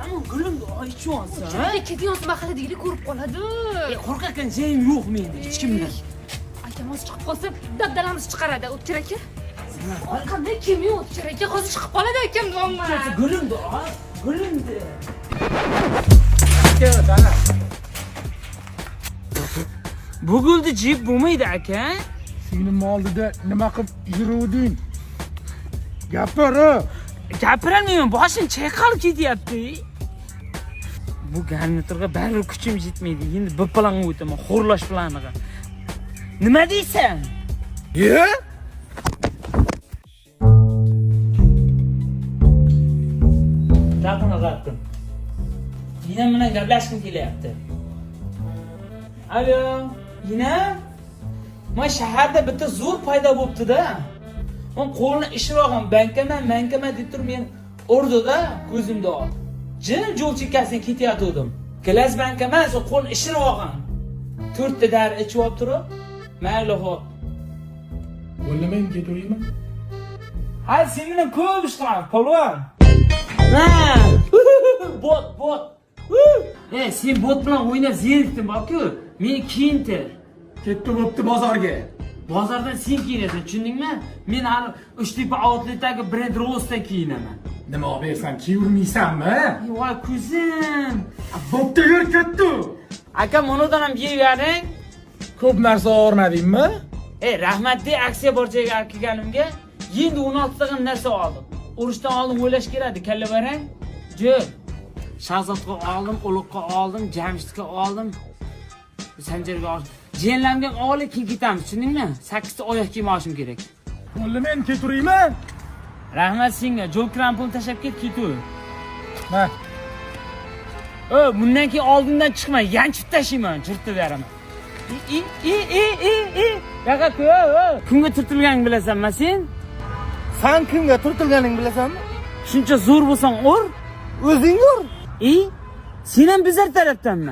Ama gülüm de aytıyorsan. Jo'ra ketiyorsan mahalladagilar ko'rib qoladi. Qo'rqakan joyim yo'q menda hech kimdan. Akamiz chiqib qolsa, dabdalamiz chiqaradi. O'tkir aka. Qanday kim yo'q? O'tkir aka hozir chiqib qoladi akam domla. Gülüm de gülüm de. Bu gulni jib bo'lmaydi aka. Sening oldida nima qilib yuruvding? Gapir. Gapirolmayman, boshim chayqalib ketyapti. Bu garniturga baribir kuchim yetmaydi. Endi bir planga o'taman, xo'rlash planiga. Nima deysan? Ye? Raqam. Yine bilan gaplashgim kelyapti. Alo, yine? Men shaharda bitta zo'r paydo bo'libdi-da. Men qo'lni ishroqam, bankama deb turib men urdi-da ko'zimda. Jim yo'l chekkasidan ketayotgandim. Klass bank emas, qo'lni ishroqam. 4 ta dar ichib olib turib, mayli xo'p. Bo'ldi men keturayman. Ha, sen bilan ko'p ish qilaman, polvon. Ha! Bot. Sen bot bilan o'ynab zerikding, bak-ku. Meni kiyintir. Ketdi bo'pti bozorga. Bozordan sen kiyinasan, tushundingmi? Men hali Uchtepa outletdagi brend Rose'dan kiyinaman. Nima olib bersam kiyurmaysanmi? Voy ko'zim. Bo'pti yur ketdi. Aka, monodan ham yeyavering. Ko'p narsa o'rnadingmi? Rahmat de aksiya bor joyga kelganimga endi 16 ta narsa oldim. Urushdan oldin o'ylash kerakdi, kalla berang. Jo'q. Shahzodga oldim, Ulug'ga oldim, Jamshidga oldim. Sanjarga oldim. Jiyanlarimga olib keyin ketamiz, tushundingmi? 8 ta oyoq kiyim olishim kerak. Bo'ldi men keturayman. Rahmat senga. Jo'l krampon tashab ketur. Ha. Bundan keyin oldindan chiqma, yanchib tashlayman, chirtib beraman. Yaqa kunga turtilganingni bilasanmi sen? Sen kimga turtilganingni bilasanmi? Shuncha zo'r bo'lsang ur, O'zing ur. sen ham bizlar tarafdanmi?